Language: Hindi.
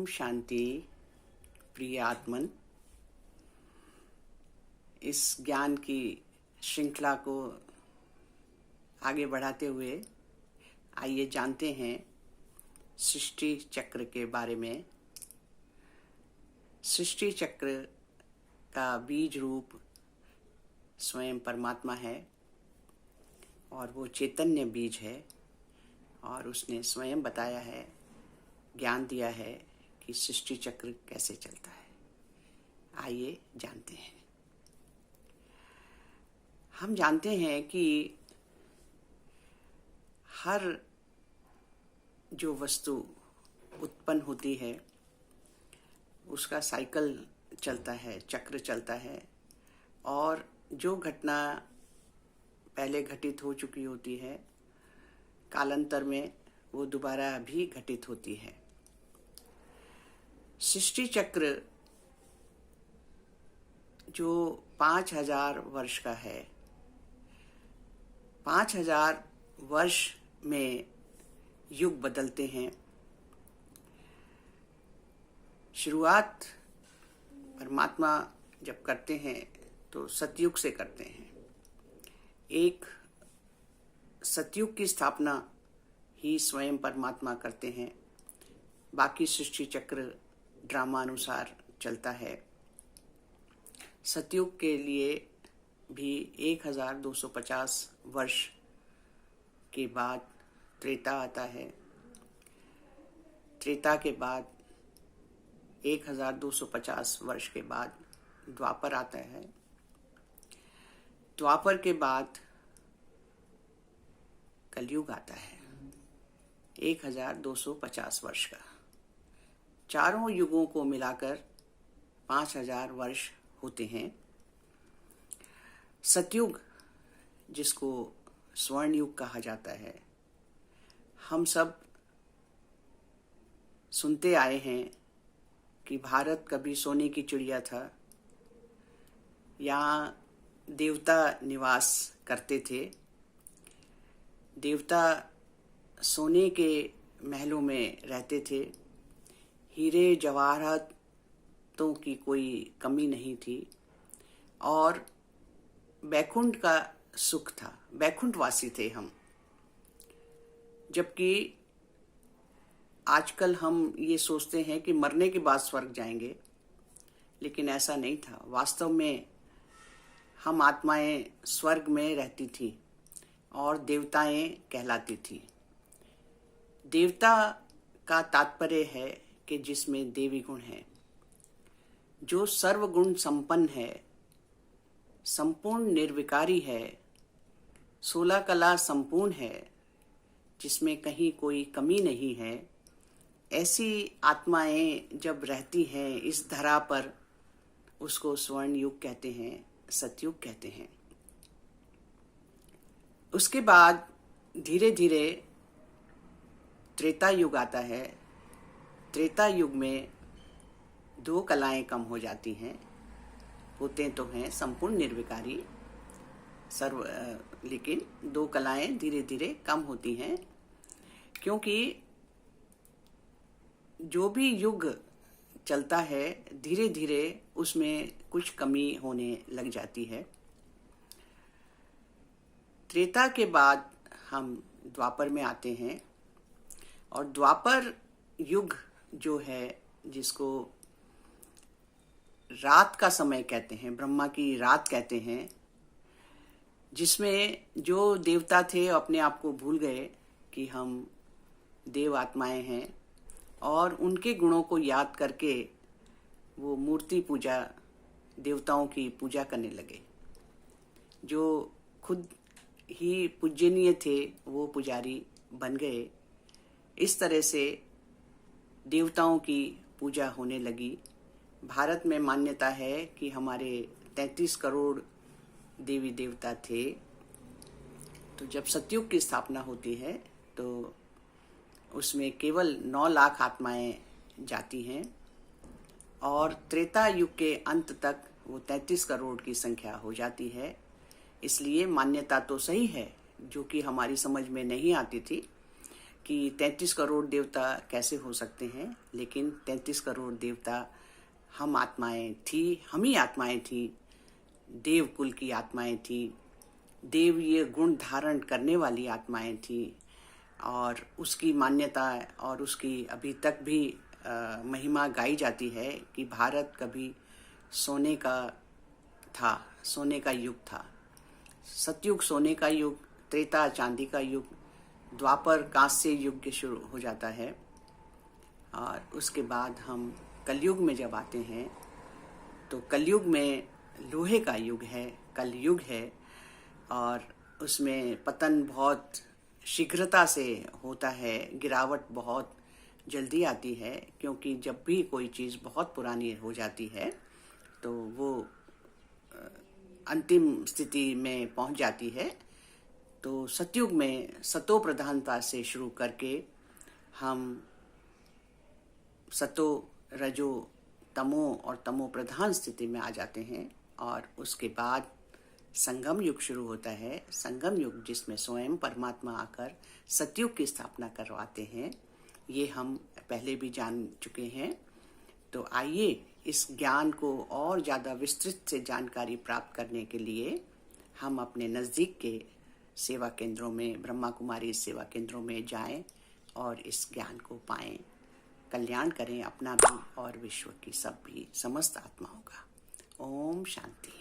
ओम शांति। प्रिय आत्मन, इस ज्ञान की श्रृंखला को आगे बढ़ाते हुए आइए जानते हैं सृष्टि चक्र के बारे में। सृष्टि चक्र का बीज रूप स्वयं परमात्मा है और वो चैतन्य बीज है और उसने स्वयं बताया है, ज्ञान दिया है कि सृष्टि चक्र कैसे चलता है। आइए जानते हैं। हम जानते हैं कि हर जो वस्तु उत्पन्न होती है उसका साइकिल चलता है, चक्र चलता है, और जो घटना पहले घटित हो चुकी होती है कालांतर में वो दोबारा भी घटित होती है। सृष्टि चक्र जो 5000 वर्ष का है, 5000 वर्ष में युग बदलते हैं। शुरुआत परमात्मा जब करते हैं तो सतयुग से करते हैं। एक सतयुग की स्थापना ही स्वयं परमात्मा करते हैं। बाकी सृष्टि चक्र ड्रामा अनुसार चलता है। सतयुग के लिए भी 1250 वर्ष के बाद त्रेता आता है। त्रेता के बाद 1250 वर्ष के बाद द्वापर आता है। द्वापर के बाद कलयुग आता है 1250 वर्ष का। चारों युगों को मिलाकर 5000 वर्ष होते हैं। सतयुग, जिसको स्वर्ण युग कहा जाता है, हम सब सुनते आए हैं कि भारत कभी सोने की चिड़िया था। यहाँ देवता निवास करते थे। देवता सोने के महलों में रहते थे। हीरे जवाहरातों की कोई कमी नहीं थी और बैकुंठ का सुख था। बैकुंठवासी थे हम। जबकि आजकल हम ये सोचते हैं कि मरने के बाद स्वर्ग जाएंगे, लेकिन ऐसा नहीं था। वास्तव में हम आत्माएं स्वर्ग में रहती थी और देवताएं कहलाती थी। देवता का तात्पर्य है कि जिसमें देवी गुण है, जो सर्वगुण संपन्न है, संपूर्ण निर्विकारी है, 16 कला संपूर्ण है, जिसमें कहीं कोई कमी नहीं है। ऐसी आत्माएं जब रहती हैं इस धरा पर, उसको स्वर्ण युग कहते हैं, सतयुग कहते हैं। उसके बाद धीरे धीरे त्रेता युग आता है। त्रेता युग में 2 कलाएं कम हो जाती हैं। होते तो हैं संपूर्ण निर्विकारी लेकिन 2 कलाएं धीरे धीरे कम होती हैं, क्योंकि जो भी युग चलता है धीरे धीरे उसमें कुछ कमी होने लग जाती है। त्रेता के बाद हम द्वापर में आते हैं और द्वापर युग जो है, जिसको रात का समय कहते हैं, ब्रह्मा की रात कहते हैं, जिसमें जो देवता थे अपने आप को भूल गए कि हम देव आत्माएं हैं और उनके गुणों को याद करके वो मूर्ति पूजा, देवताओं की पूजा करने लगे। जो खुद ही पूजनीय थे वो पुजारी बन गए। इस तरह से देवताओं की पूजा होने लगी। भारत में मान्यता है कि हमारे 33 करोड़ देवी देवता थे। तो जब सतयुग की स्थापना होती है तो उसमें केवल 9 लाख आत्माएं जाती हैं और त्रेता युग के अंत तक वो 33 करोड़ की संख्या हो जाती है। इसलिए मान्यता तो सही है, जो कि हमारी समझ में नहीं आती थी, कि 33 करोड़ देवता कैसे हो सकते हैं, लेकिन 33 करोड़ देवता हम आत्माएं थी, हम ही आत्माएं थी, देव कुल की आत्माएं थी, देव ये गुण धारण करने वाली आत्माएं थी। और उसकी मान्यता और उसकी अभी तक भी महिमा गाई जाती है कि भारत कभी सोने का था, सोने का युग था। सतयुग सोने का युग, त्रेता चांदी का युग, द्वापर कांस्य युग के शुरू हो जाता है। और उसके बाद हम कलयुग में जब आते हैं तो कलयुग में लोहे का युग है, कलयुग है। और उसमें पतन बहुत शीघ्रता से होता है, गिरावट बहुत जल्दी आती है, क्योंकि जब भी कोई चीज़ बहुत पुरानी हो जाती है तो वो अंतिम स्थिति में पहुंच जाती है। तो सतयुग में सतो प्रधानता से शुरू करके हम सतो, रजो, तमो और तमो प्रधान स्थिति में आ जाते हैं। और उसके बाद संगम युग शुरू होता है। संगम युग जिसमें स्वयं परमात्मा आकर सतयुग की स्थापना करवाते हैं, ये हम पहले भी जान चुके हैं। तो आइए इस ज्ञान को और ज़्यादा विस्तृत से जानकारी प्राप्त करने के लिए हम अपने नज़दीक के सेवा केंद्रों में, ब्रह्मा कुमारी सेवा केंद्रों में जाएं और इस ज्ञान को पाएं। कल्याण करें अपना भी और विश्व की सब भी समस्त आत्माओं का। ओम शांति।